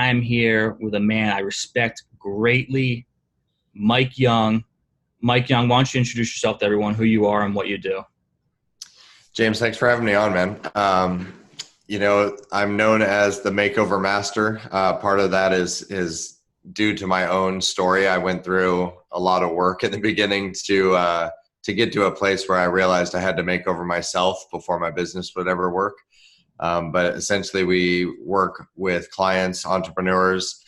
I'm here with a man I respect greatly, Mike Young. Mike Young, why don't you introduce yourself to everyone, who you are and what you do? James, thanks for having me on, man. I'm known as the Makeover Master. Part of that is due to my own story. I went through a lot of work in the beginning to get to a place where I realized I had to make over myself before my business would ever work. But essentially, we work with clients, entrepreneurs,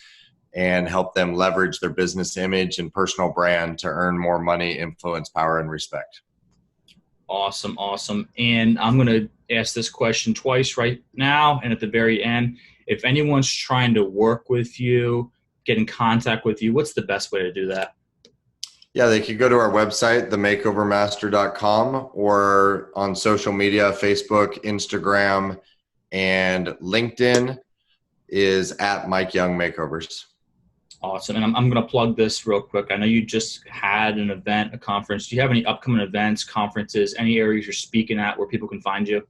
and help them leverage their business image and personal brand to earn more money, influence, power, and respect. Awesome, awesome. And I'm going to ask this question twice right now and at the very end. If anyone's trying to work with you, get in contact with you, what's the best way to do that? Yeah, they could go to our website, themakeovermaster.com, or on social media, Facebook, Instagram, and LinkedIn is at Mike Young Makeovers. Awesome. And I'm going to plug this real quick. I know you just had an event, a conference. Do you have any upcoming events, conferences, any areas you're speaking at where people can find you?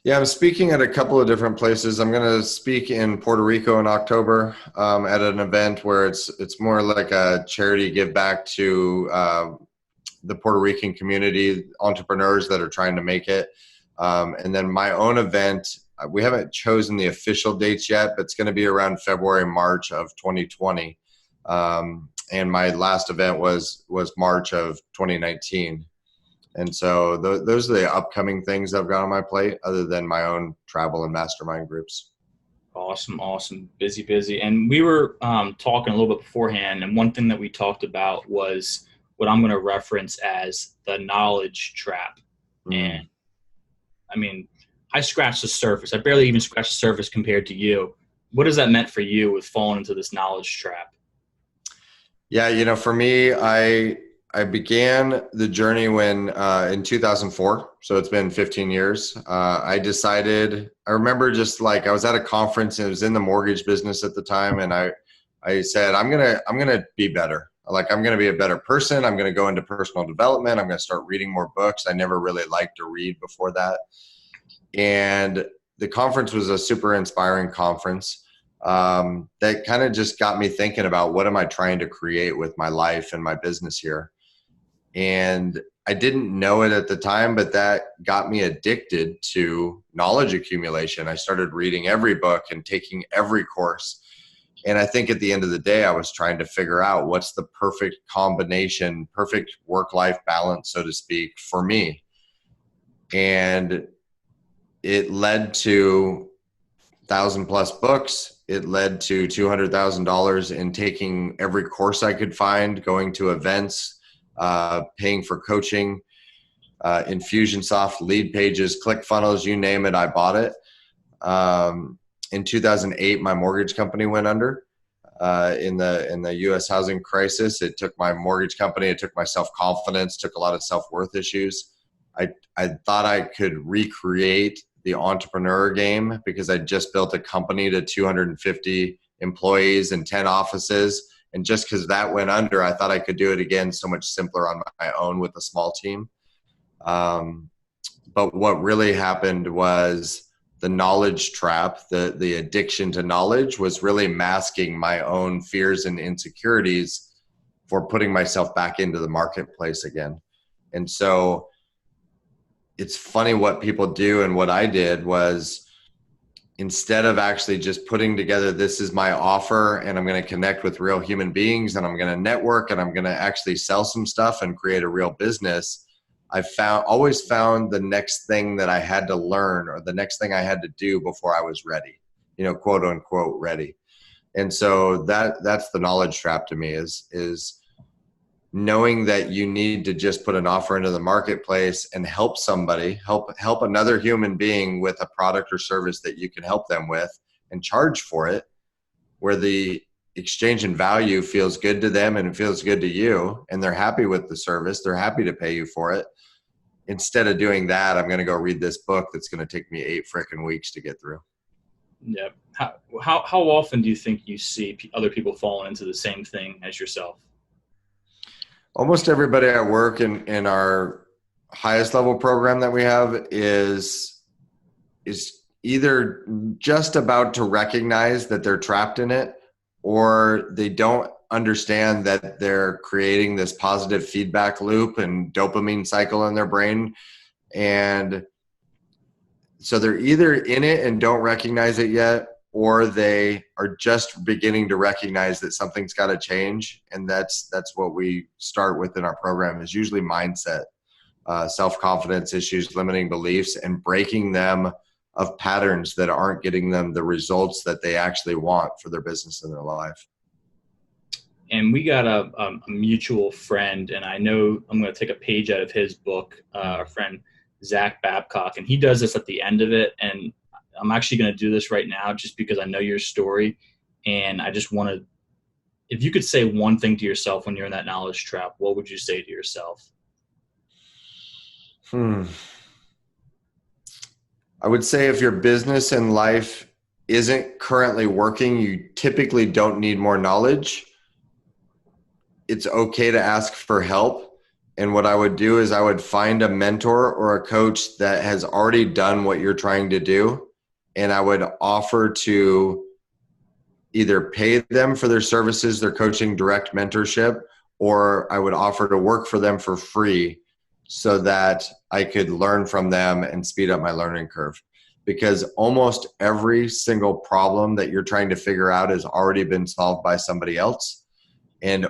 Yeah, I'm speaking at a couple of different places. I'm going to speak in Puerto Rico in October at an event where it's more like a charity give back to the Puerto Rican community, entrepreneurs that are trying to make it. And then my own event, we haven't chosen the official dates yet, but it's going to be around February, March of 2020. And my last event was March of 2019. And so those are the upcoming things I've got on my plate, other than my own travel and mastermind groups. Awesome, awesome. Busy, busy. And we were talking a little bit beforehand, and one thing that we talked about was what I'm going to reference as the knowledge trap. And I mean, I scratched the surface. I barely even scratched the surface compared to you. What has that meant for you with falling into this knowledge trap? Yeah, for me, I began the journey when in 2004. So it's been 15 years. I remember just like I was at a conference and it was in the mortgage business at the time, and I said I'm gonna be better. Like, I'm gonna be a better person. I'm gonna go into personal development. I'm gonna start reading more books. I never really liked to read before that. And the conference was a super inspiring conference that kind of just got me thinking about what am I trying to create with my life and my business here. And I didn't know it at the time, but that got me addicted to knowledge accumulation. I started reading every book and taking every course. And I think at the end of the day, I was trying to figure out what's the perfect combination, perfect work-life balance, so to speak, for me. And it led to 1,000+ books. It led to $200,000 in taking every course I could find, going to events, paying for coaching, Infusionsoft, lead pages, ClickFunnels, you name it, I bought it. In 2008, my mortgage company went under in the U.S. housing crisis. It took my mortgage company, it took my self-confidence, took a lot of self-worth issues. I thought I could recreate the entrepreneur game because I just built a company to 250 employees and 10 offices. And just because that went under, I thought I could do it again so much simpler on my own with a small team. But what really happened was the knowledge trap, the addiction to knowledge was really masking my own fears and insecurities for putting myself back into the marketplace again. And so it's funny what people do, and what I did was, instead of actually just putting together, this is my offer and I'm going to connect with real human beings and I'm going to network and I'm going to actually sell some stuff and create a real business, I always found the next thing that I had to learn or the next thing I had to do before I was ready, quote unquote ready. And so that's the knowledge trap to me is knowing that you need to just put an offer into the marketplace and help somebody, help another human being with a product or service that you can help them with and charge for it, where the exchange in value feels good to them and it feels good to you, and they're happy with the service, they're happy to pay you for it. Instead of doing that, I'm going to go read this book that's going to take me 8 freaking weeks to get through. Yeah. How often do you think you see other people falling into the same thing as yourself? Almost everybody at work in our highest level program that we have is either just about to recognize that they're trapped in it, or they don't understand that they're creating this positive feedback loop and dopamine cycle in their brain. And so they're either in it and don't recognize it yet, or they are just beginning to recognize that something's got to change. And that's what we start with in our program, is usually mindset, self-confidence issues, limiting beliefs, and breaking them of patterns that aren't getting them the results that they actually want for their business and their life. And we got a mutual friend, and I know I'm going to take a page out of his book, our friend Zach Babcock, and he does this at the end of it. And I'm actually going to do this right now just because I know your story. And I just want to, if you could say one thing to yourself when you're in that knowledge trap, what would you say to yourself? I would say if your business and life isn't currently working, you typically don't need more knowledge. It's okay to ask for help. And what I would do is I would find a mentor or a coach that has already done what you're trying to do. And I would offer to either pay them for their services, their coaching, direct mentorship, or I would offer to work for them for free so that I could learn from them and speed up my learning curve. Because almost every single problem that you're trying to figure out has already been solved by somebody else. And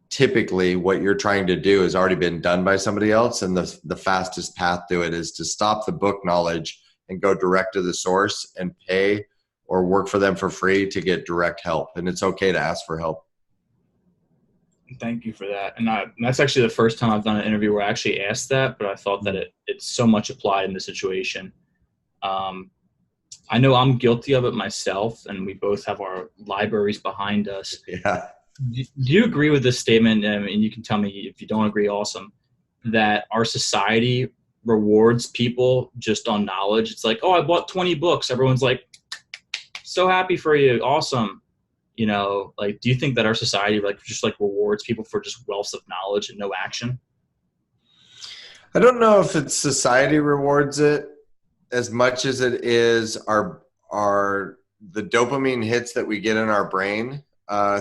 typically what you're trying to do has already been done by somebody else. And the fastest path to it is to stop the book knowledge and go direct to the source and pay or work for them for free to get direct help. And it's okay to ask for help. Thank you for that. And that's actually the first time I've done an interview where I actually asked that, but I thought that it's so much applied in the situation. I know I'm guilty of it myself, and we both have our libraries behind us. Yeah. Do you agree with this statement? And you can tell me if you don't agree, awesome, that our society rewards people just on knowledge. It's like, oh, I bought 20 books. Everyone's like, so happy for you. Awesome. You know, like, do you think that our society just rewards people for just wealth of knowledge and no action? I don't know if it's society rewards it as much as it is the dopamine hits that we get in our brain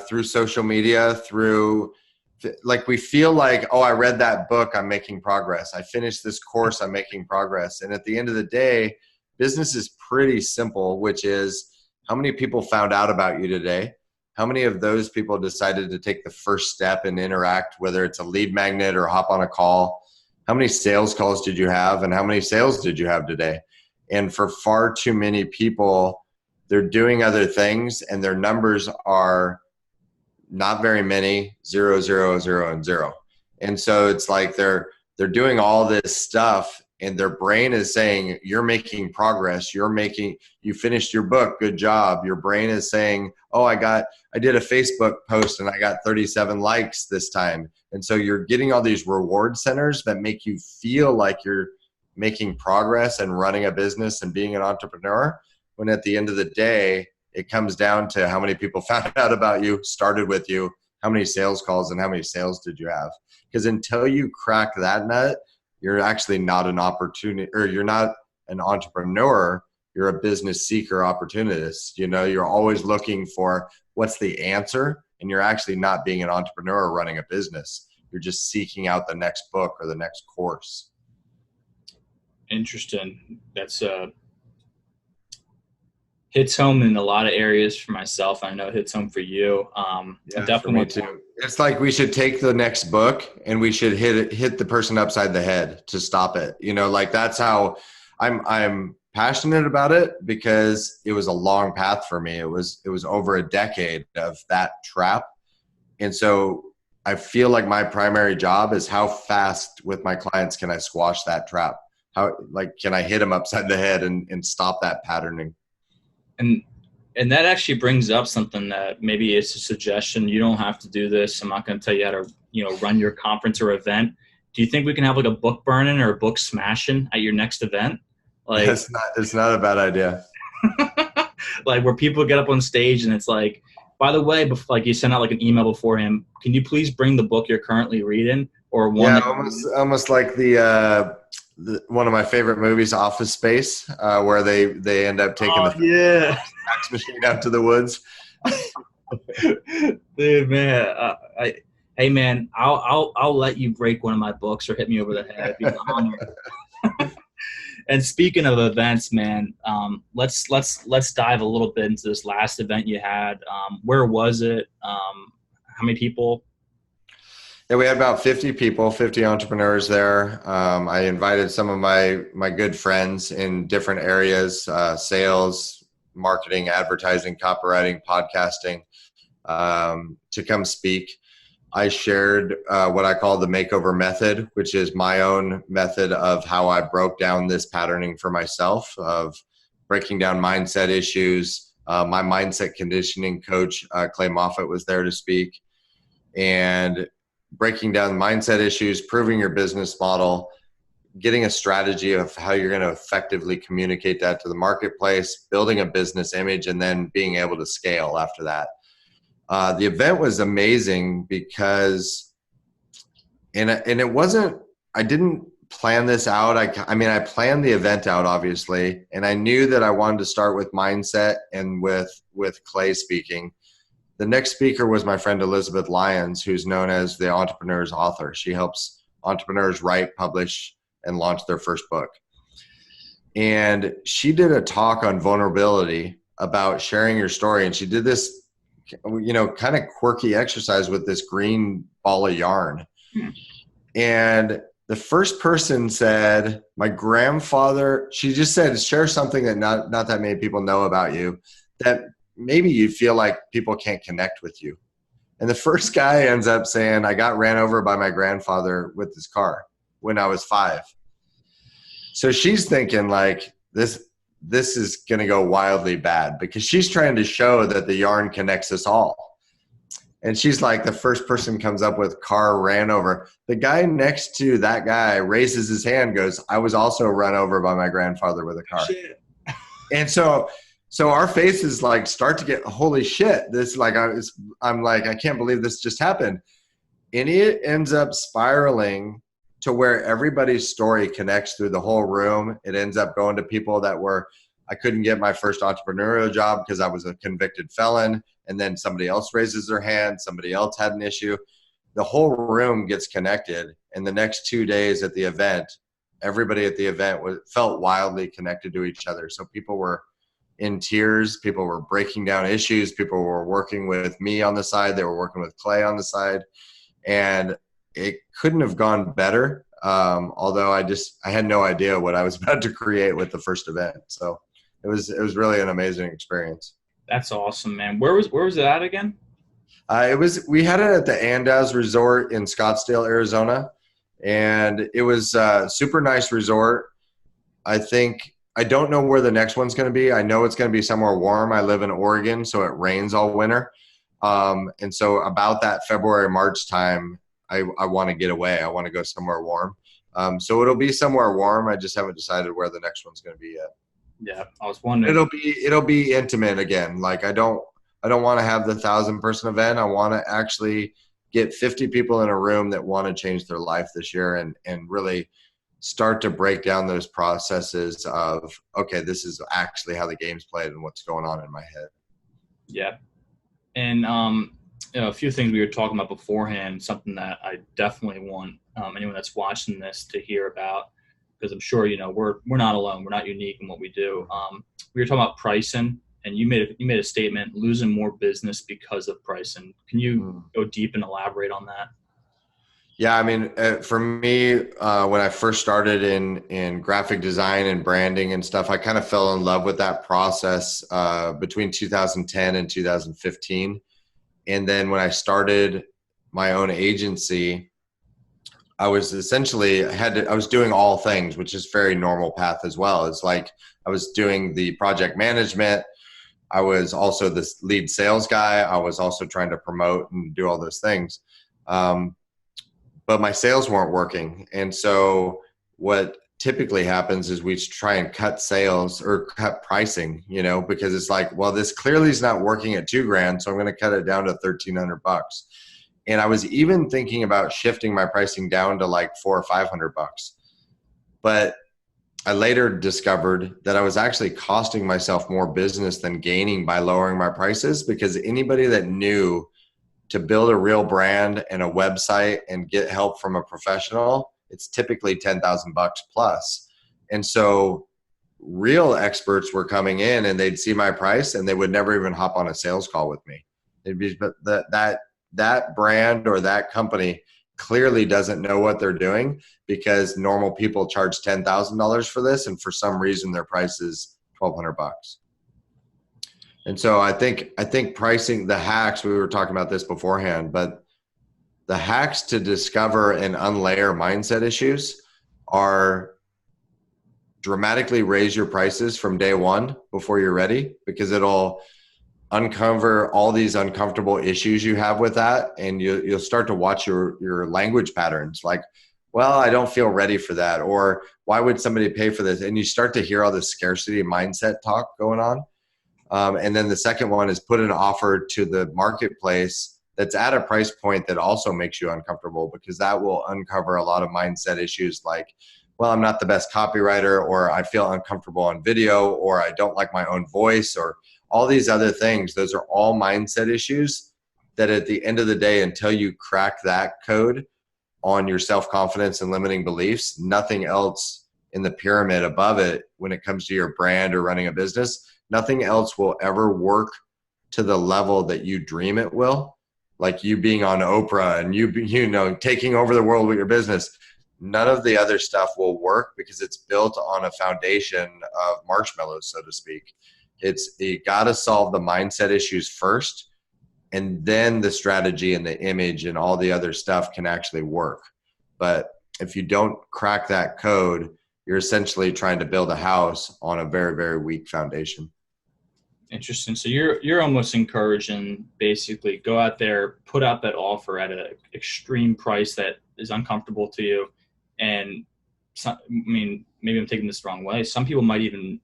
through social media, we feel like, oh, I read that book, I'm making progress. I finished this course, I'm making progress. And at the end of the day, business is pretty simple, which is how many people found out about you today? How many of those people decided to take the first step and interact, whether it's a lead magnet or hop on a call? How many sales calls did you have, and how many sales did you have today? And for far too many people, they're doing other things and their numbers are not very many, 0, 0, 0, and 0. And so it's like they're doing all this stuff and their brain is saying, you're making progress. You finished your book. Good job. Your brain is saying, oh, I did a Facebook post and I got 37 likes this time. And so you're getting all these reward centers that make you feel like you're making progress and running a business and being an entrepreneur, when at the end of the day, it comes down to how many people found out about you, started with you, how many sales calls and how many sales did you have? Because until you crack that nut, you're actually not an opportunity, or you're not an entrepreneur, you're a business seeker opportunist. You know, you're always looking for what's the answer, and you're actually not being an entrepreneur running a business. You're just seeking out the next book or the next course. Interesting. That's hits home in a lot of areas for myself. I know it hits home for you. Yeah, definitely for me too. It's like we should take the next book and we should hit the person upside the head to stop it. You know, like that's how I'm passionate about it, because it was a long path for me. It was over a decade of that trap. And so I feel like my primary job is how fast with my clients can I squash that trap? How, like, can I hit them upside the head and stop that patterning? And that actually brings up something that maybe it's a suggestion. You don't have to do this. I'm not going to tell you how to, run your conference or event. Do you think we can have like a book burning or a book smashing at your next event? Like, it's not a bad idea. Like where people get up on stage and it's like, by the way, like you send out like an email beforehand, can you please bring the book you're currently reading, or one? Yeah, almost like the one of my favorite movies, Office Space, where they end up taking Oh the yeah, fax machine out to the woods. dude, man. Hey, man, I'll let you break one of my books or hit me over the head. It'd be an honor. And speaking of events, man, let's dive a little bit into this last event you had. Where was it? How many people? Yeah, we had about 50 people, 50 entrepreneurs there. I invited some of my good friends in different areas, sales, marketing, advertising, copywriting, podcasting, to come speak. I shared what I call the makeover method, which is my own method of how I broke down this patterning for myself, of breaking down mindset issues. My mindset conditioning coach, Clay Moffitt, was there to speak, and breaking down mindset issues, proving your business model, getting a strategy of how you're going to effectively communicate that to the marketplace, building a business image, and then being able to scale after that. The event was amazing because, and it wasn't, I didn't plan this out. I mean, I planned the event out, obviously, and I knew that I wanted to start with mindset and with Clay speaking. The next speaker was my friend Elizabeth Lyons, who's known as the Entrepreneur's Author. She helps entrepreneurs write, publish, and launch their first book. And she did a talk on vulnerability, about sharing your story. And she did this, kind of quirky exercise with this green ball of yarn. And the first person said, my grandfather, she just said, share something that not that many people know about you, that maybe you feel like people can't connect with you. And the first guy ends up saying, I got ran over by my grandfather with his car when I was 5. So she's thinking like, this is going to go wildly bad, because she's trying to show that the yarn connects us all. And she's like, the first person comes up with car ran over. The guy next to that guy raises his hand, goes, I was also run over by my grandfather with a car. Shit. And so our faces like start to get, holy shit. This like, I'm like, I can't believe this just happened. And it ends up spiraling to where everybody's story connects through the whole room. It ends up going to people that I couldn't get my first entrepreneurial job because I was a convicted felon. And then somebody else raises their hand. Somebody else had an issue. The whole room gets connected. And the next 2 days at the event, everybody at the event felt wildly connected to each other. So people were in tears. People were breaking down issues. People were working with me on the side. They were working with Clay on the side. And it couldn't have gone better. Although I had no idea what I was about to create with the first event. So it was really an amazing experience. That's awesome, man. Where was it at again? We had it at the Andaz Resort in Scottsdale, Arizona. And it was a super nice resort. I don't know where the next one's going to be. I know it's going to be somewhere warm. I live in Oregon, so it rains all winter. And so about that February, March time, I want to get away. I want to go somewhere warm. So it'll be somewhere warm. I just haven't decided where the next one's going to be yet. Yeah, I was wondering. It'll be intimate again. Like I don't want to have the 1,000-person event. I want to actually get 50 people in a room that want to change their life this year and really start to break down those processes of, okay, this is actually how the game's played and what's going on in my head. Yeah. And, a few things we were talking about beforehand, something that I definitely want anyone that's watching this to hear about, because I'm sure, we're not alone. We're not unique in what we do. We were talking about pricing, and you made a statement, losing more business because of pricing. Can you go deep and elaborate on that? Yeah, I mean, for me, when I first started in graphic design and branding and stuff, I kind of fell in love with that process between 2010 and 2015. And then when I started my own agency, I was I was doing all things, which is very normal path as well. It's like I was doing the project management. I was also the lead sales guy. I was also trying to promote and do all those things. But my sales weren't working. And so what typically happens is we try and cut sales or cut pricing, because it's like, well, this clearly is not working at $2,000. So I'm going to cut it down to $1,300. And I was even thinking about shifting my pricing down to like $400 or $500. But I later discovered that I was actually costing myself more business than gaining by lowering my prices, because anybody that knew to build a real brand and a website and get help from a professional, it's typically $10,000 plus. And so real experts were coming in and they'd see my price and they would never even hop on a sales call with me. It'd be, but that brand or that company clearly doesn't know what they're doing, because normal people charge $10,000 for this, and for some reason their price is $1,200. And so I think pricing, the hacks, we were talking about this beforehand, but the hacks to discover and unlayer mindset issues are dramatically raise your prices from day one before you're ready, because it'll uncover all these uncomfortable issues you have with that. And you'll start to watch your language patterns, like, well, I don't feel ready for that, or why would somebody pay for this? And you start to hear all this scarcity mindset talk going on. And then the second one is put an offer to the marketplace that's at a price point that also makes you uncomfortable, because that will uncover a lot of mindset issues like, well, I'm not the best copywriter, or I feel uncomfortable on video, or I don't like my own voice, or all these other things. Those are all mindset issues that at the end of the day, until you crack that code on your self-confidence and limiting beliefs, nothing else in the pyramid above it, when it comes to your brand or running a business, nothing else will ever work to the level that you dream it will. Like you being on Oprah and you know, taking over the world with your business. None of the other stuff will work, because it's built on a foundation of marshmallows, so to speak. You got to solve the mindset issues first, and then the strategy and the image and all the other stuff can actually work. But if you don't crack that code, you're essentially trying to build a house on a very, very weak foundation. Interesting. So you're almost encouraging, basically, go out there, put out that offer at an extreme price that is uncomfortable to you. And I mean, maybe I'm taking this the wrong way. Some people might even,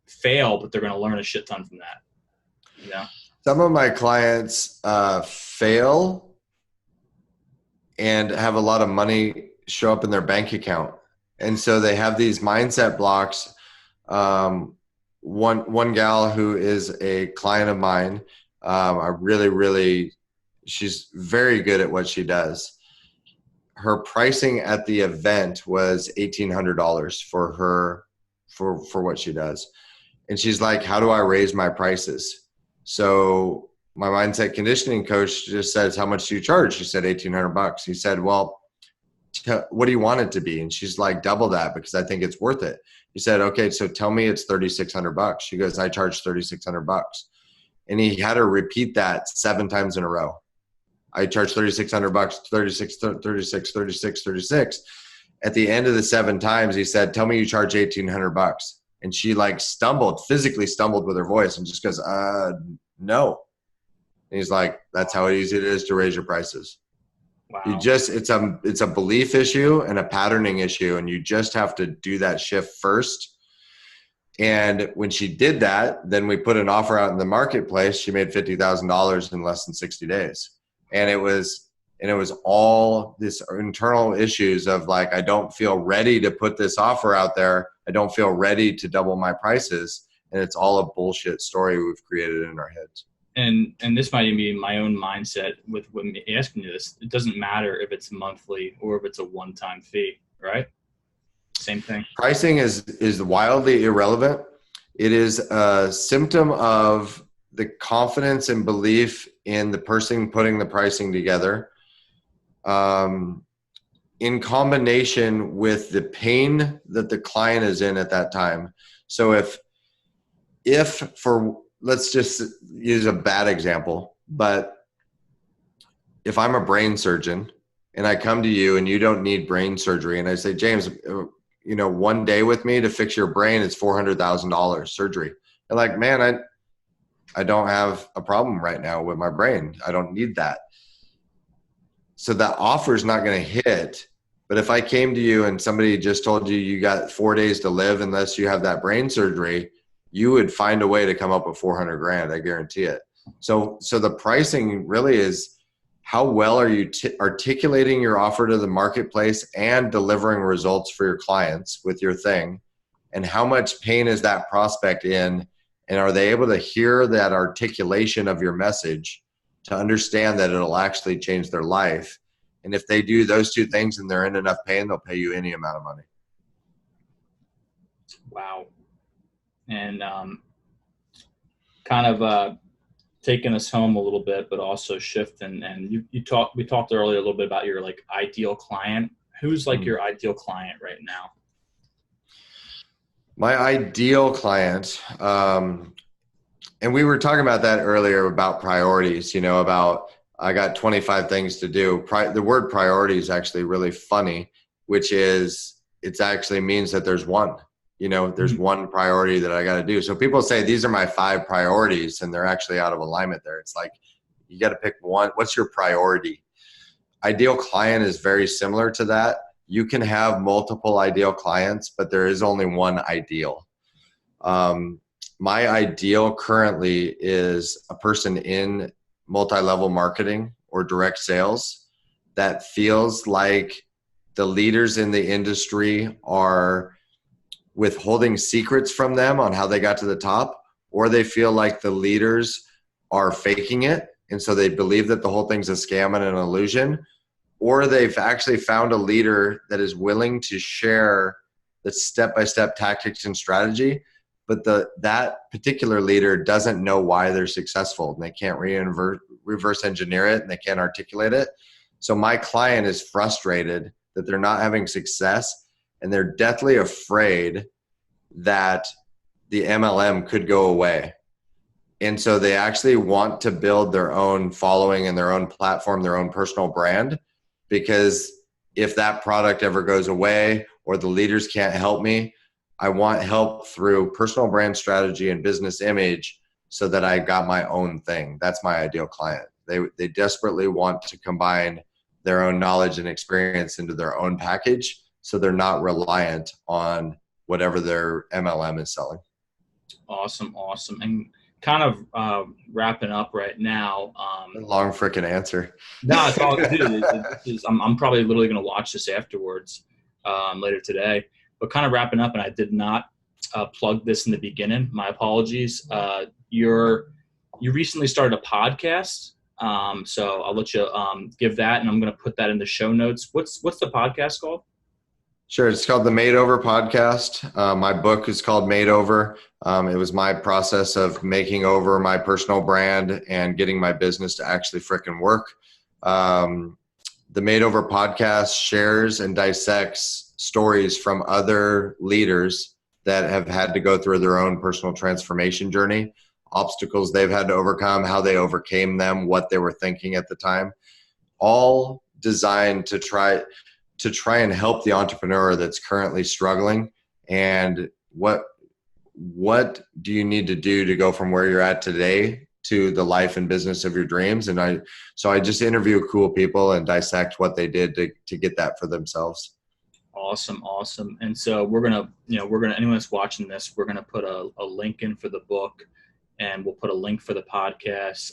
fail, but they're going to learn a shit ton from that. Some of my clients fail and have a lot of money show up in their bank account. And so they have these mindset blocks. One gal who is a client of mine, she's very good at what she does. Her pricing at the event was $1,800 for her, for what she does. And she's like, how do I raise my prices? So my mindset conditioning coach just says, how much do you charge? She said, $1,800. He said, well, what do you want it to be? And she's like, double that, because I think it's worth it. He said, okay, so tell me it's $3,600. She goes, I charge $3,600. And he had her repeat that 7 times in a row. I charge $3,600, 36, 36, 36, 36. At the end of the 7 times, he said, tell me you charge $1,800. And she like physically stumbled with her voice and just goes, no. And he's like, that's how easy it is to raise your prices. Wow. It's a belief issue and a patterning issue. And you just have to do that shift first. And when she did that, then we put an offer out in the marketplace. She made $50,000 in less than 60 days. And it was all this internal issues of like, I don't feel ready to put this offer out there. I don't feel ready to double my prices. And it's all a bullshit story we've created in our heads. And this might even be my own mindset with when asking you this. It doesn't matter if it's monthly or if it's a one-time fee, right? Same thing. Pricing is wildly irrelevant. It is a symptom of the confidence and belief in the person putting the pricing together, in combination with the pain that the client is in at that time. So let's just use a bad example, but if I'm a brain surgeon and I come to you and you don't need brain surgery, and I say, James, one day with me to fix your brain is $400,000 surgery. You're like, man, I don't have a problem right now with my brain. I don't need that. So that offer is not going to hit. But if I came to you and somebody just told you got 4 days to live unless you have that brain surgery, you would find a way to come up with $400,000. I guarantee it. So the pricing really is how well are you articulating your offer to the marketplace and delivering results for your clients with your thing? And how much pain is that prospect in? And are they able to hear that articulation of your message to understand that it'll actually change their life? And if they do those two things and they're in enough pain, they'll pay you any amount of money. Wow. And kind of taking us home a little bit, but also shifting. And we talked earlier a little bit about your like ideal client. Who's like your ideal client right now? My ideal client, and we were talking about that earlier about priorities, about I got 25 things to do. The word priority is actually really funny, which is it actually means that there's one. There's one priority that I got to do. So people say these are my 5 priorities, and they're actually out of alignment there. It's like you got to pick one. What's your priority? Ideal client is very similar to that. You can have multiple ideal clients, but there is only one ideal. My ideal currently is a person in multi-level marketing or direct sales that feels like the leaders in the industry are withholding secrets from them on how they got to the top, or they feel like the leaders are faking it. And so they believe that the whole thing's a scam and an illusion, or they've actually found a leader that is willing to share the step-by-step tactics and strategy, but that particular leader doesn't know why they're successful, and they can't reverse engineer it, and they can't articulate it. So my client is frustrated that they're not having success, and they're deathly afraid that the MLM could go away. And so they actually want to build their own following and their own platform, their own personal brand, because if that product ever goes away or the leaders can't help me, I want help through personal brand strategy and business image so that I got my own thing. That's my ideal client. They desperately want to combine their own knowledge and experience into their own package, so they're not reliant on whatever their MLM is selling. Awesome. And kind of wrapping up right now. Long freaking answer. No, it's all good. I'm probably literally going to watch this afterwards later today. But kind of wrapping up, and I did not plug this in the beginning. My apologies. You recently started a podcast. So I'll let you give that, and I'm going to put that in the show notes. What's the podcast called? Sure. It's called the Made Over podcast. My book is called Made Over. It was my process of making over my personal brand and getting my business to actually frickin' work. The Made Over podcast shares and dissects stories from other leaders that have had to go through their own personal transformation journey, obstacles they've had to overcome, how they overcame them, what they were thinking at the time, all designed to try and help the entrepreneur that's currently struggling. And what do you need to do to go from where you're at today to the life and business of your dreams? And I just interview cool people and dissect what they did to get that for themselves. Awesome. And so we're going to, anyone that's watching this, we're going to put a link in for the book, and we'll put a link for the podcast.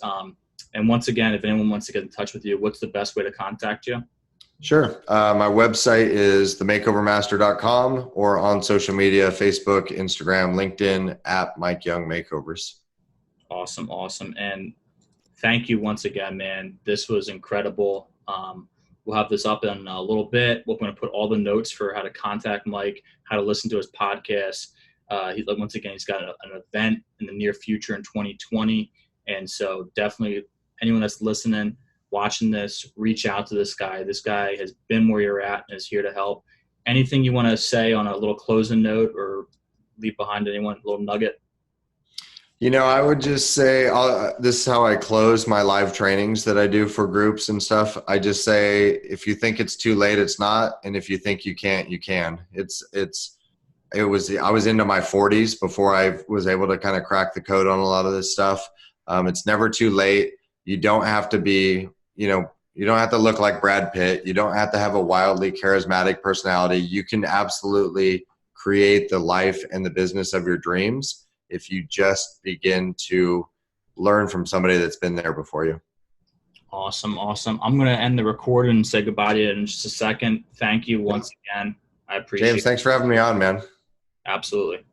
And once again, if anyone wants to get in touch with you, what's the best way to contact you? Sure. My website is themakeovermaster.com, or on social media, Facebook, Instagram, LinkedIn, at Mike Young Makeovers. Awesome. And thank you once again, man. This was incredible. We'll have this up in a little bit. We're going to put all the notes for how to contact Mike, how to listen to his podcast. Once again, he's got an event in the near future in 2020. And so definitely anyone that's listening, watching this, reach out to this guy. This guy has been where you're at and is here to help. Anything you want to say on a little closing note, or leave behind anyone, a little nugget? I would just say this is how I close my live trainings that I do for groups and stuff. I just say, if you think it's too late, it's not. And if you think you can't, you can. I was into my 40s before I was able to kind of crack the code on a lot of this stuff. It's never too late. You don't have to be, you don't have to look like Brad Pitt. You don't have to have a wildly charismatic personality. You can absolutely create the life and the business of your dreams if you just begin to learn from somebody that's been there before you. Awesome. Awesome. I'm going to end the recording and say goodbye to you in just a second. Thank you Yep. once again. I James, appreciate it. thanks for having me on, man. Absolutely.